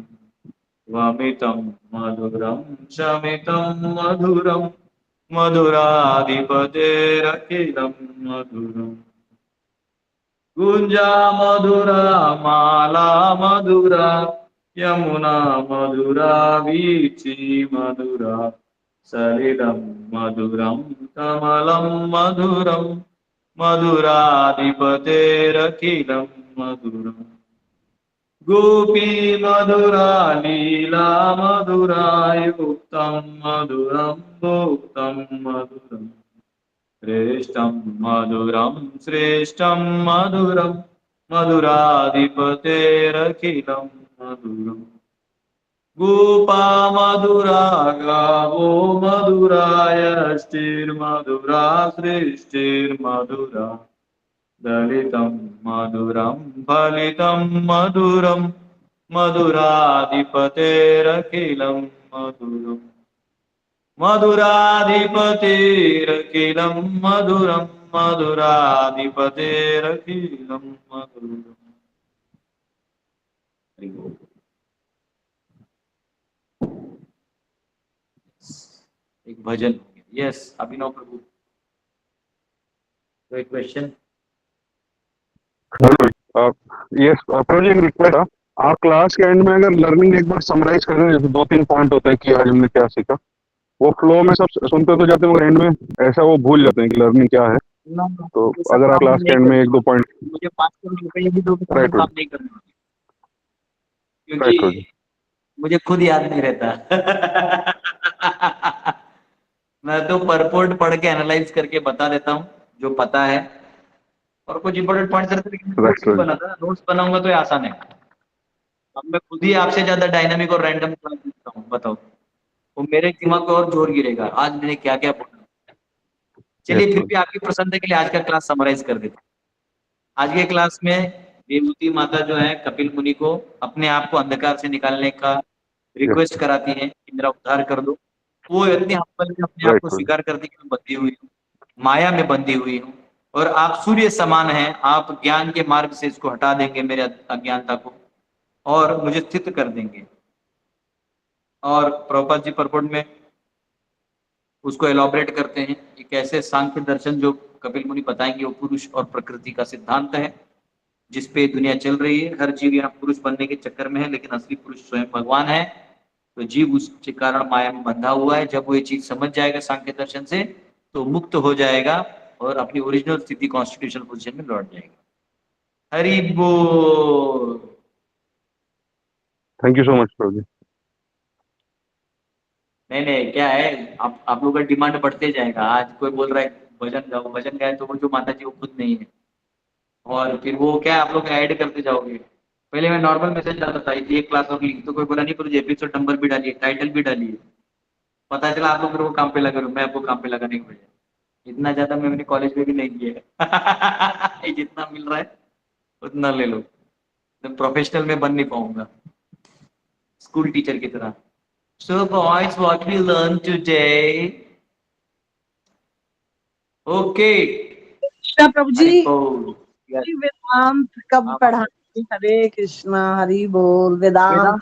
वमितं मधुरं शमितं मधुरं मधुराधिपतेरखिलं मधुरम् गुंजा मधुरा माला मधुरा यमुना मधुरा वीची मधुरा सलिलं मधुरं कमलं मधुरं मधुराधिपतेरखिलं मधुरम् गोपी मधुरा लीला मधुरा युक्तं मधुरं भुक्तं मधुरम् श्रेष्ठं मधुरं मधुराधिपतेरखिलं मधुरम् गोपा मधुरा गावो मधुरायष्टिर्मधुरा सृष्टिर्मधुरा दलितं मधुरं फलितं मधुरं मधुराधिपतेरखिलं मधुरम् मधुराधिपतेरखिलं मधुरं मधुराधिपतेरखिलं मधुरम्। हरि बोल। एक भजन। यस अभिनव प्रभु, कोई क्वेश्चन? यस प्रभु जी, एक रिक्वेस्ट है। आप क्लास के एंड में अगर लर्निंग एक बार समराइज कर रहे हैं, जैसे 2-3 पॉइंट होते हैं कि आज हमने क्या सीखा, वो फ्लो में सब सुनते तो जाते हैं मगर एंड में ऐसा वो भूल जाते हैं कि लर्निंग क्या है। तो अगर आप क्लास के एंड में 1-2 पॉइंट। मुझे 5 रुपये भी दो, राइट काम नहीं करना, राइट क्योंकि मुझे खुद याद नहीं रहता। मैं तो परपोर्ट पढ़ के एनालाइज करके बता देता हूँ जो पता है, और कुछ इंपॉर्टेंट पॉइंट रहते हैं नोट्स भी बनाता, नोट्स बनाऊंगा तो ये आसान है। अब मैं खुद ही आपसे ज्यादा डायनामिक और रैंडम क्लास देता हूँ, बताओ वो मेरे दिमाग पे और जोर गिरेगा आज मैंने क्या क्या बोला। चलिए फिर भी आपकी प्रसन्नता के लिए आज का क्लास समराइज कर देता हूँ। आज के क्लास में विभूति माता जो है कपिल मुनि को अपने आप को अंधकार से निकालने का रिक्वेस्ट कराती है कि मेरा उद्धार कर दो। वो इतनी हम्बल में अपने आप को स्वीकार करती कि मैं बंधी हुई हूँ, माया में बंधी हुई हूँ, और आप सूर्य समान हैं, आप ज्ञान के मार्ग से इसको हटा देंगे मेरे अज्ञानता को और मुझे स्थित कर देंगे। और प्रभुपाद जी परपोर्ट में उसको एलॉबरेट करते हैं कि कैसे सांख्य दर्शन जो कपिल मुनि बताएंगे वो पुरुष और प्रकृति का सिद्धांत है जिसपे दुनिया चल रही है। हर जीव यहाँ पुरुष बनने के चक्कर में है, लेकिन असली पुरुष स्वयं भगवान है। तो जीव उसके कारण माया में बंधा हुआ है। जब वो ये चीज समझ जाएगा सांख्य दर्शन से तो मुक्त हो जाएगा और अपनी ओरिजिनल स्थिति कॉन्स्टिट्यूशनल पोजीशन में लौट जाएगा। हरि बोल। थैंक यू सो मच प्रभु जी। नहीं क्या है, आप लोगों का डिमांड बढ़ते जाएगा। आज कोई बोल रहा है भजन गाओ, भजन गाए तो वो जो माता जी वो खुद नहीं है, और फिर वो क्या आप लोग ऐड करते जाओगे। पहले मैं नॉर्मल मैसेज डालता था एक क्लास और लिख, तो कोई बोला नहीं पर एपिसोड नंबर भी डालिए, टाइटल भी डालिए। पता चला आप लोग मेरे को काम पे लगा, मैं आपको काम पे लगाने की वजह। इतना ज्यादा मैं अपने कॉलेज में भी नहीं किया है। जितना मिल रहा है उतना ले लो, मैं प्रोफेशनल में बन नहीं पाऊंगा स्कूल टीचर की तरह। So boys, what we learned today? Okay. प्रभु जी, हरि बोल। Yes. वेदांत कब पढ़ाएंगे? हरे कृष्णा, हरि बोल। वेदांत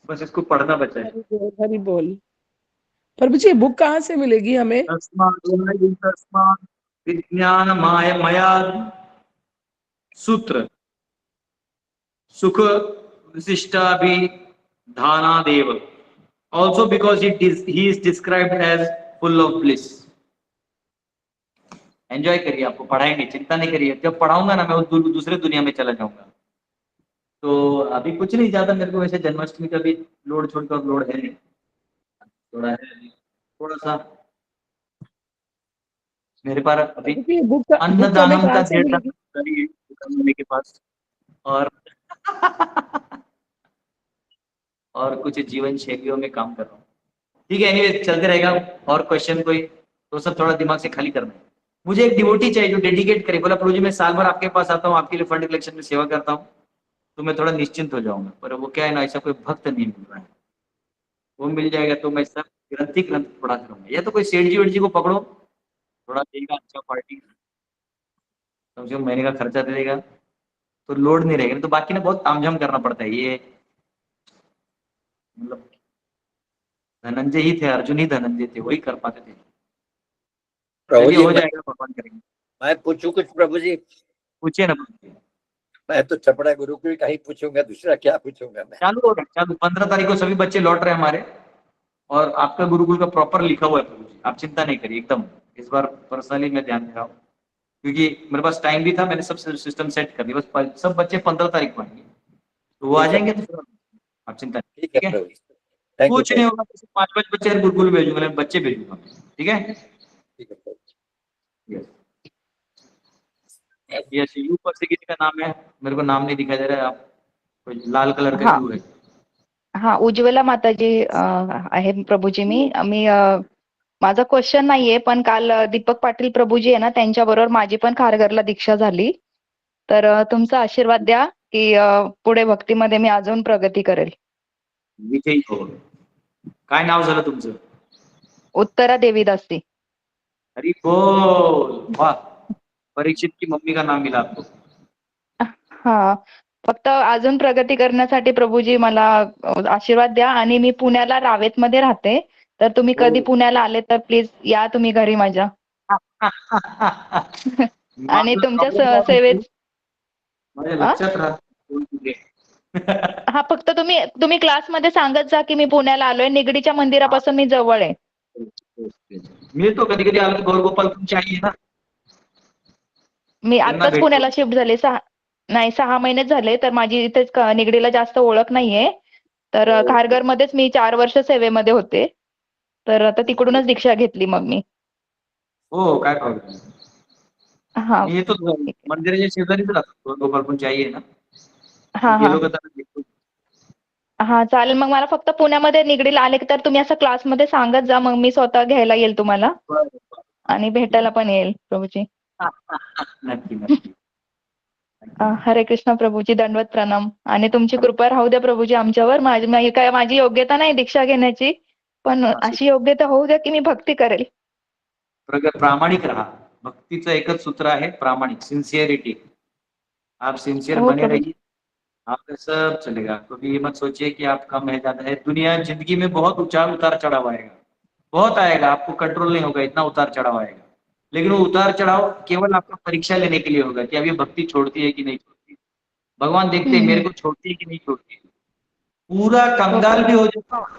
बस इसको पढ़ना बचा है। हरि बोल। प्रभु जी बुक कहाँ से मिलेगी हमें? तस्मात् विज्ञान माया सूत्र सुख विशिष्टाभिधानादेव। Also because he is described as full of bliss. Enjoy करिए, आपको पढ़ाएंगे, चिंता नहीं करिए। जब पढ़ाऊंगा ना मैं उस दूसरे दुनिया में चला जाऊंगा। तो अभी कुछ नहीं ज्यादा, मेरे को वैसे जन्माष्टमी का भी लोड छोड़कर लोड है नहीं, थोड़ा है, थोड़ा सा मेरे पास अभी बुक अन्नदानम का कहाँ से 1.5 मिलेगी? महीने के पास, और और कुछ जीवन शैलियों में काम कर रहा हूँ। ठीक है, एनीवे चलते रहेगा। और क्वेश्चन कोई तो सब थोड़ा दिमाग से खाली करना है। मुझे एक डिवोटी चाहिए जो डेडिकेट करे। बोला प्रभु जी मैं साल भर आपके पास आता हूँ, आपके लिए फंड कलेक्शन में सेवा करता हूँ, तो मैं थोड़ा निश्चिंत हो जाऊंगा। पर वो क्या है ना, ऐसा कोई भक्त नहीं मिल रहा है। वो मिल जाएगा तो मैं सब ग्रंथि ग्रंथ पढ़ा करूंगा। या तो कोई सेठ जी वेठ जी को पकड़ो, थोड़ा देगा अच्छा पार्टी, कम से कम महीने का खर्चा दे देगा, तो लोड नहीं रहेगा, तो बाकी ने बहुत तामझाम करना पड़ता है। ये मतलब धनंजय ही थे, अर्जुन ही धनंजय थे, वही कर पाते थे। प्रभु चलिए जी, हो जाएगा, भगवान करेंगे। मैं पूछूं कुछ प्रभु जी? पूछिए ना, पूछिए। मैं तो चपड़ा गुरुकुल का ही पूछूंगा, दूसरा क्या पूछूंगा मैं। चालू हो गया, चालू। 15 तारीख को सभी बच्चे लौट रहे हैं हमारे, और आपका गुरुकुल का प्रॉपर लिखा हुआ है प्रभु जी, आप चिंता नहीं करिए एकदम। इस बार पर्सनली मैं ध्यान दे रहा हूँ, क्योंकि मेरे पास टाइम भी था, मैंने सब सिस्टम सेट कर दिया। बस सब बच्चे 15 तारीख को आएंगे, तो वो आ ठीक है, जाएंगे, तो फिर आप चिंता नहीं, ठीक है ठीक है। प्रभु जी, थैंक यू कुछ नहीं प्रभु, होगा, 5 बच्चे गुरुकुल भेजूंगा, मैं बच्चे भेजूंगा, ठीक है। ठीक है प्रभु। यस, यस, यू पर से किसी का नाम है? मेरे को नाम नहीं दिखाई दे रहा है। आप कोई लाल कलर का हाँ यू है? हाँ, उज्ज्वला माताजी आहे प्रभूजी। मी माझा क्वेश्चन नाहीये, पण काल दीपक पाटील प्रभूजी आहे ना, त्यांच्याबरोबर माझी पण खारघरला दीक्षा झाली. तर तुमचा आशीर्वाद द्या की पुढे भक्तीमध्ये मी अजून प्रगती करेल. विजयी हो. काय नाव झालं तुमचं? उत्तरा देवीदासी. हरी बोल, वाह, परीक्षित की मम्मी का नाम मिला आपको. हा, फक्त अजून प्रगती करण्यासाठी प्रभूजी मला आशीर्वाद द्या. आणि मी पुण्याला रावेतमध्ये राहते, तर तुम्ही कधी हो. पुण्याला आले तर प्लीज या तुम्ही घरी माझ्या. आणि माझं तुमच्या problem काय सेवेत माहिती? माझ्या आ? लक्षात राहत कोण कुठे. हा, फक्त तुम्ही क्लासमध्ये सांगत जा की मी पुण्याला आलोय. निगडीच्या मंदिरापासून मी जवळ आहे. मी तो कधी कधी आलो, गौर गोपाल तुमची आई आहे ना, मी त्यांना आत्ताच भेटतो. पुण्याला शिफ्ट झाले. 6 महिनेच झाले. तर माझी इथेच निगडीला जास्त ओळख नाहीये. तर खारघरमध्येच मी 4 वर्ष सेवेमध्ये होते. तर आता तिकडूनच दीक्षा घेतली मग मी. हो, काय प्रॉब्लेम. हा, मी येतो ठीक आहे. मंदिराच्या शेजारीच राहतो, गौर गोपाल तुमची आई आहे ना, हा हा गेलो का त्यांना भेटतो. हा, चालेल. मग मला फक्त पुण्यामध्ये निगडीला आले तर तुम्ही असं क्लासमध्ये सांगत जा, मग मी स्वतः घ्यायला येईल तुम्हाला बरं, आणि भेटायला पण येईल प्रभूजी. नक्की नक्की. हरे कृष्ण प्रभूजी, दंडवत प्रणाम. आणि तुमची कृपा राहू द्या प्रभूजी आमच्यावर. माझी योग्यता नाही दीक्षा घेण्याची, पण अशी योग्यता होऊ द्या की मी भक्ती करेल. प्रामाणिक रहा. भक्तीचं एकच सूत्र आहे, प्रामाणिक, सिंसियरिटी. आप सिंसियर हो बने प्रभूजी. रहिए, आपका सब चलेगा। कभी ये मत सोचिए कि आप कम है ज्यादा है। दुनिया जिंदगी में बहुत उतार चढ़ाव आएगा, बहुत आएगा, आपको कंट्रोल नहीं होगा, इतना उतार चढ़ाव आएगा। लेकिन वो उतार चढ़ाव केवल आपको परीक्षा लेने के लिए होगा कि अब ये भक्ति छोड़ती है कि नहीं छोड़ती। भगवान देखते हैं मेरे को छोड़ती है कि नहीं छोड़ती। पूरा कंगाल भी हो जाता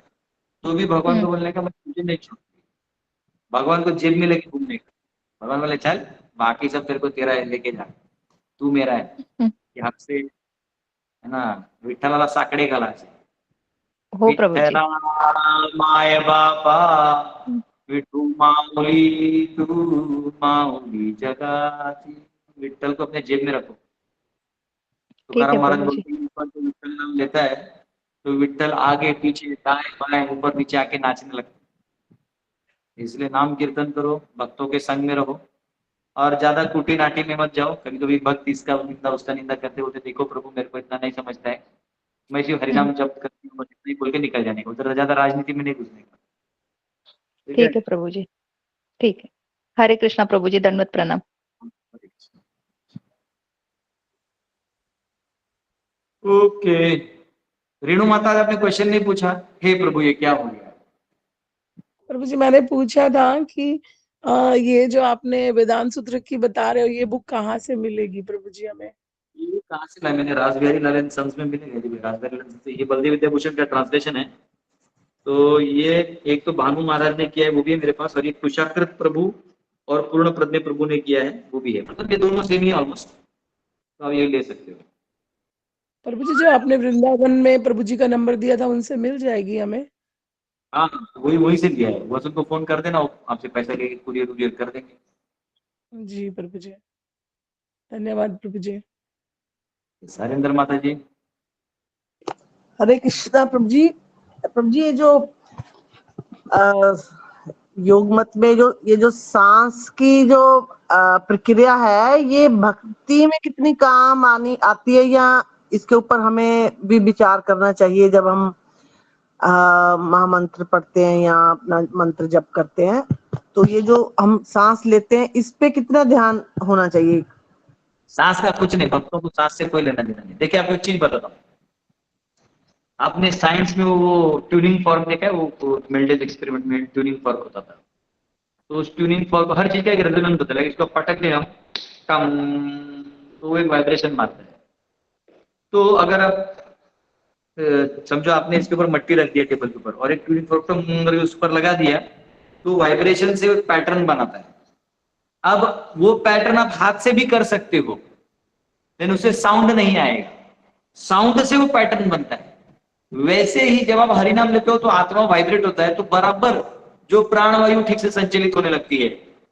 तो भी भगवान को बोलने का मैं तुझे नहीं छोड़ती। भगवान को जेब में लेके घूमने का। भगवान बोले चल, बाकी सब तेरे को तेरा है, लेके जा, तू मेरा है। यहाँ से है ना, विठ्ठलाला साकडे घालायचे. हो प्रभूजी. विठ्ठला माय बाबा, विठू माऊली तू माऊली जगाची. विठ्ठल को अपने जेब में रखो. ठीक तुकाराम है महाराज प्रभुजी. बोलते हैं ऊपर तो विठ्ठल नाम लेता है तो विठ्ठल आगे पीछे दाएं बाएं ऊपर नीचे आके नाचने लगता है। इसलिए नाम कीर्तन करो, भक्तों के संग में रहो, और ज्यादा कुटी नाटी में मत जाओ। कभी कभी भक्त इसका निंदा उसका निंदा करते होते, देखो प्रभु मेरे को इतना नहीं समझता है, मैं सिर्फ हरिनाम जप करती हूँ, इतना ही बोल के निकल जाने का, उधर ज्यादा राजनीति में नहीं घुसने का, ठीक है प्रभुजी. ठीक है. हरे कृष्णा प्रभुजी, दंडवत प्रणाम. ओके, रेणु माता आपने क्वेश्चन नहीं पूछा, हे प्रभु ये क्या हो गया? प्रभुजी मैंने पूछा था कि ये जो आपने वेदांत सूत्र की बता रहे हो, ये बुक कहाँ से मिलेगी प्रभुजी हमें? ये कहाँ से लाए? मैंने रासबिहारी लाल एंड सन्स में मिलेगा। रासबिहारी लाल सन्स, ये बलदेव विद्याभूषण का ट्रांसलेशन है। तो ये एक तो भानु महाराज ने किया है, वो भी है मेरे पास, और ये कुशाकृत प्रभु और पूर्ण प्रज्ञ प्रभु ने किया है, वो भी है। मतलब ये दोनों सेम ही ऑलमोस्ट, तो आप ये ले सकते हो। प्रभुजी जो आपने वृंदावन में प्रभुजी का नंबर दिया था, उनसे मिल जाएगी हमें? हाँ, वही से दिया है, बस उनको फोन कर देना, आपसे पैसा लेके कुरियर कर देंगे। जी प्रभुजी, धन्यवाद प्रभुजी. सारेंद्र माता जी. हरे कृष्णा प्रभुजी. प्रभुजी ये जो योग मत में जो ये जो सांस की जो प्रक्रिया है, ये भक्ति में कितनी काम आती है, या इसके ऊपर हमें भी विचार करना चाहिए जब हम महामंत्र पढ़ते हैं या अपना मंत्र जप करते हैं? तो ये जो हम सांस लेते हैं, इस पे कितना ध्यान होना चाहिए? सांस का कुछ नहीं, भक्तों को सांस से कोई लेना देना नहीं। देखिए आपको एक चीज बताता हूँ, आपने साइंस में वो ट्यूनिंग फॉर्क देखा है, वो मेल्डेज एक्सपेरिमेंट में ट्यूनिंग फॉर्क होता था, तो उस ट्यूनिंग फॉर्क हर चीज का एक रेजोनेंस होता है, इसको पटक दें हम कम, तो वो एक वाइब्रेशन मारता है। तो अगर आप समझो आपने इसके ऊपर मट्टी रख दिया टेबल के ऊपर और एक ट्यूनिंग फॉर्क तो उस पर लगा दिया, तो वाइब्रेशन से एक पैटर्न बनाता है। अब वो पैटर्न आप हाथ से भी कर सकते हो, लेकिन उससे साउंड नहीं आएगा, साउंड से वो पैटर्न बनता है। वैसे ही जब आप हरिनाम लेते हो तो आत्मा वाइब्रेट होता है, तो बराबर जो प्राणवायु ठीक से संचालित होने लगती है,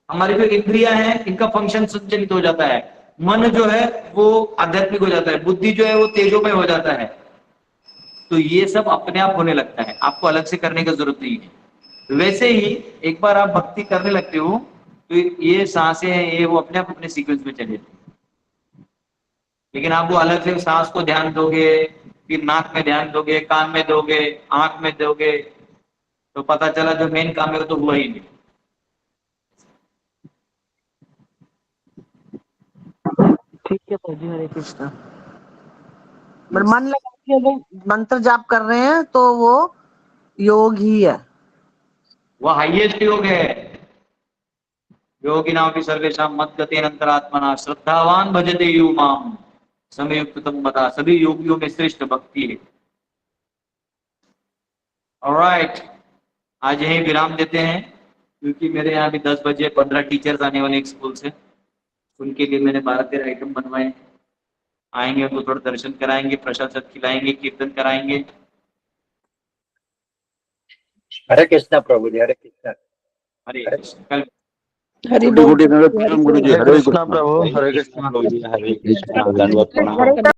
हमारी जो इंद्रियां हैं इनका फंक्शन संचालित हो जाता है, मन जो है वो आध्यात्मिक हो जाता है, बुद्धि जो है वो तेजोमय हो जाता है। तो ये सब अपने आप होने लगता है, आपको अलग से करने की जरूरत नहीं है। वैसे ही एक बार आप भक्ति करने लगते हो तो ये सांसें हैं, ये वो अपने आप अपने सीक्वेंस में चले जाते हैं। लेकिन आप वो अलग से सांस को ध्यान दोगे, फिर नाक में ध्यान दोगे, कान में दोगे, आंख में दोगे, तो पता चला जो मेन काम है वो तो हुआ ही नहीं। ठीक है प्रभु जी, हरे कृष्णा। पर मन लगा के अगर मंत्र जाप कर रहे हैं तो वो योग ही है, वो हाईएस्ट योग है। योगिनां भी सर्वेषां मद्गतेन अंतरात्मना श्रद्धावान भजते यो माम समयुक्तम मता। सभी योगियों में श्रेष्ठ भक्ति है। ऑलराइट, आज यही विराम देते हैं, क्योंकि मेरे यहाँ भी 10 बजे 15 टीचर्स आने वाले एक स्कूल से, उनके लिए मैंने 12-13 आइटम बनवाए हैं। आएंगे उनको थोड़ा दर्शन कराएंगे, प्रसाद खिलाएंगे, कीर्तन कराएंगे। हरे कृष्णा प्रभु जी, हरे कृष्णा। हरे कृष्ण। कल हरि गुड बोल गुड गुरु जी, हरे कृष्णा प्रभु, हरे कृष्णा। हरे कृष्णा, दंडवत प्रणाम।